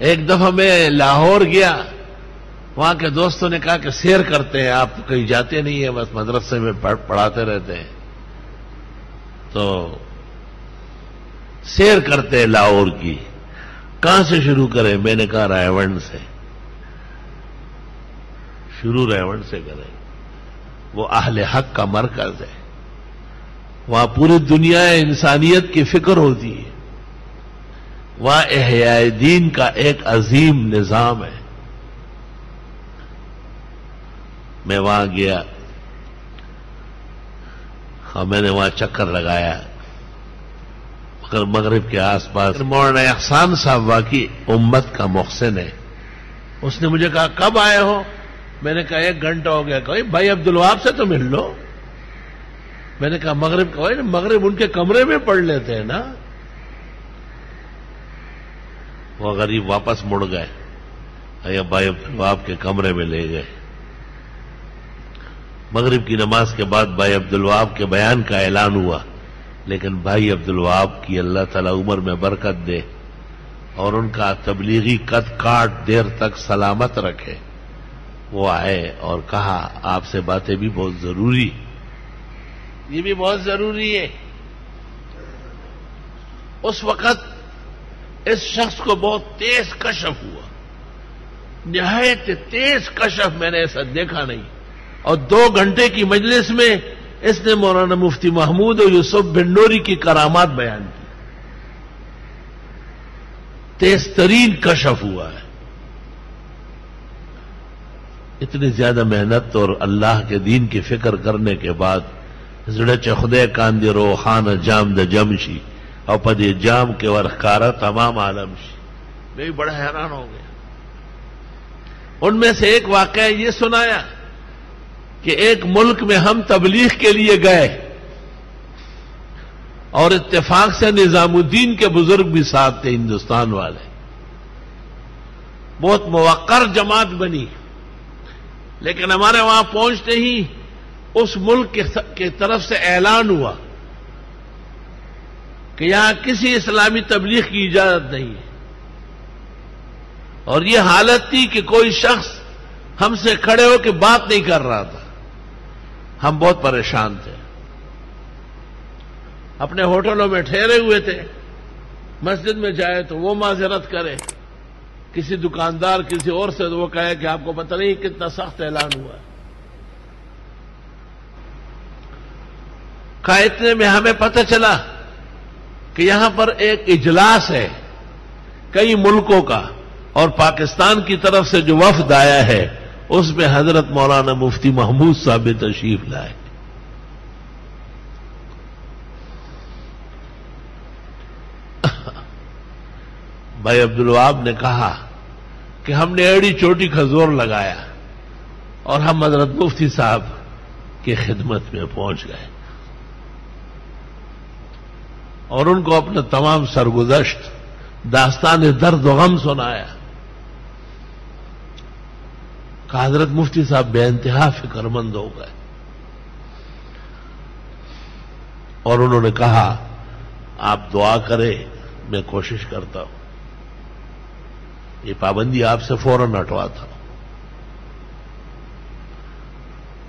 ایک دفعہ میں لاہور گیا، وہاں کے دوستوں نے کہا کہ سیر کرتے ہیں، آپ تو کہیں جاتے نہیں ہیں، بس مدرسے میں پڑھاتے رہتے ہیں، تو سیر کرتے ہیں لاہور کی، کہاں سے شروع کریں؟ میں نے کہا ریونڈ سے شروع، ریونڈ سے کریں، وہ اہل حق کا مرکز ہے، وہاں پوری دنیا انسانیت کی فکر ہوتی ہے، وہاں احیاء دین کا ایک عظیم نظام ہے۔ میں وہاں گیا اور میں نے وہاں چکر لگایا، مغرب کے آس پاس۔ مولانا احسان صاحب واقعی امت کا محسن ہے، اس نے مجھے کہا کب آئے ہو؟ میں نے کہا 1 گھنٹہ ہو گیا۔ کہ بھائی عبدالوہاب سے تو مل لو۔ میں نے کہا مغرب کا، مغرب ان کے کمرے میں پڑھ لیتے ہیں نا۔ وہ غریب واپس مڑ گئے، بھائی عبدالوہاب کے کمرے میں لے گئے۔ مغرب کی نماز کے بعد بھائی عبدالوہاب کے بیان کا اعلان ہوا، لیکن بھائی عبدالوہاب کی اللہ تعالی عمر میں برکت دے اور ان کا تبلیغی قد کاٹ دیر تک سلامت رکھے۔ وہ آئے اور کہا آپ سے باتیں بھی بہت ضروری، یہ بھی بہت ضروری ہے۔ اس وقت اس شخص کو بہت تیز کشف ہوا، نہایت تیز کشف، میں نے ایسا دیکھا نہیں۔ اور 2 گھنٹے کی مجلس میں اس نے مولانا مفتی محمود اور یوسف بن نوری کی کرامات بیان کی، تیز ترین کشف ہوا ہے۔ اتنی زیادہ محنت اور اللہ کے دین کی فکر کرنے کے بعد زڑچ خدے کاندی رو خان جام د جمشی اور پدی جام کے ورخارا تمام عالم شی۔ میں بھی بڑا حیران ہو گیا۔ ان میں سے ایک واقعہ یہ سنایا کہ ایک ملک میں ہم تبلیغ کے لیے گئے اور اتفاق سے نظام الدین کے بزرگ بھی ساتھ تھے، ہندوستان والے، بہت موقر جماعت بنی، لیکن ہمارے وہاں پہنچتے ہی اس ملک کی طرف سے اعلان ہوا کہ یہاں کسی اسلامی تبلیغ کی اجازت نہیں ہے، اور یہ حالت تھی کہ کوئی شخص ہم سے کھڑے ہو کے بات نہیں کر رہا تھا۔ ہم بہت پریشان تھے، اپنے ہوٹلوں میں ٹھہرے ہوئے تھے، مسجد میں جائے تو وہ معذرت کرے، کسی دکاندار کسی اور سے تو وہ کہے کہ آپ کو پتہ نہیں کتنا سخت اعلان ہوا ہے۔ کہا اتنے میں ہمیں پتہ چلا کہ یہاں پر ایک اجلاس ہے کئی ملکوں کا، اور پاکستان کی طرف سے جو وفد آیا ہے اس میں حضرت مولانا مفتی محمود صاحب تشریف لائے۔ بھائی عبدالوہاب نے کہا کہ ہم نے ایڑی چوٹی کا زور لگایا اور ہم حضرت مفتی صاحب کی خدمت میں پہنچ گئے اور ان کو اپنا تمام سرگزشت داستان درد و غم سنایا۔ کہ حضرت مفتی صاحب بے انتہا فکر مند ہو گئے اور انہوں نے کہا آپ دعا کریں، میں کوشش کرتا ہوں یہ پابندی آپ سے فوراً ہٹواتا ہوں۔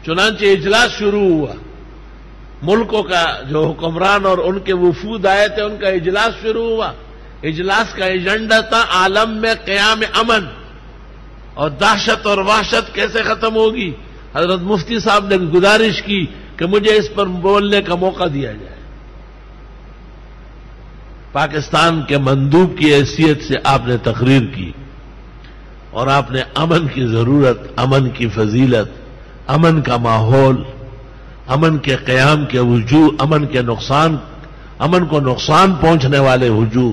چنانچہ اجلاس شروع ہوا، ملکوں کا جو حکمران اور ان کے وفود آئے تھے ان کا اجلاس شروع ہوا۔ اجلاس کا ایجنڈا تھا عالم میں قیام امن اور دہشت اور وحشت کیسے ختم ہوگی۔ حضرت مفتی صاحب نے گزارش کی کہ مجھے اس پر بولنے کا موقع دیا جائے۔ پاکستان کے مندوب کی حیثیت سے آپ نے تقریر کی اور آپ نے امن کی ضرورت، امن کی فضیلت، امن کا ماحول، امن کے قیام کے وجوہ، امن کو نقصان پہنچنے والے وجوہ،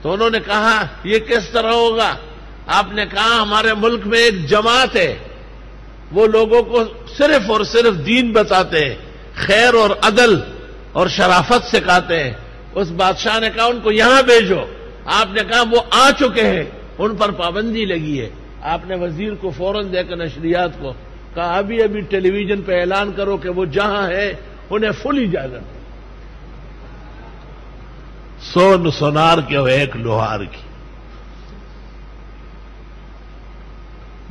تو انہوں نے کہا یہ کس طرح ہوگا؟ آپ نے کہا ہمارے ملک میں ایک جماعت ہے، وہ لوگوں کو صرف اور صرف دین بتاتے ہیں، خیر اور عدل اور شرافت سکھاتے ہیں۔ اس بادشاہ نے کہا ان کو یہاں بھیجو۔ آپ نے کہا وہ آ چکے ہیں، ان پر پابندی لگی ہے۔ آپ نے وزیر کو فوراً دے کر نشریات کو کہا ابھی ٹیلی ویژن پہ اعلان کرو کہ وہ جہاں ہے انہیں فل اجازت ہے، سون سونار کے اور ایک لوہار کی۔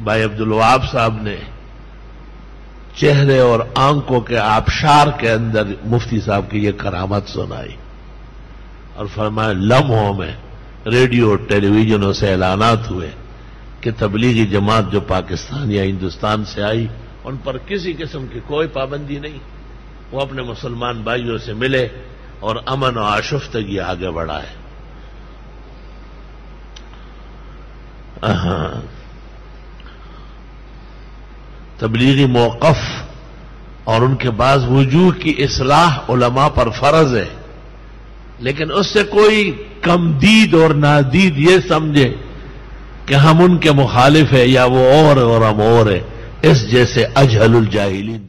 بھائی عبدالوہاب صاحب نے چہرے اور آنکھوں کے آبشار کے اندر مفتی صاحب کی یہ کرامت سنائی اور فرمایا لمحوں میں ریڈیو ٹیلی ویژنوں سے اعلانات ہوئے کہ تبلیغی جماعت جو پاکستان یا ہندوستان سے آئی ان پر کسی قسم کی کوئی پابندی نہیں، وہ اپنے مسلمان بھائیوں سے ملے اور امن و آشفتگی آگے بڑھائے۔ تبلیغی موقف اور ان کے بعض وجوہ کی اصلاح علماء پر فرض ہے، لیکن اس سے کوئی کم دید اور نادید یہ سمجھے کہ ہم ان کے مخالف ہیں یا وہ اور ہم اور ہیں، اس جیسے اجہل الجاہلین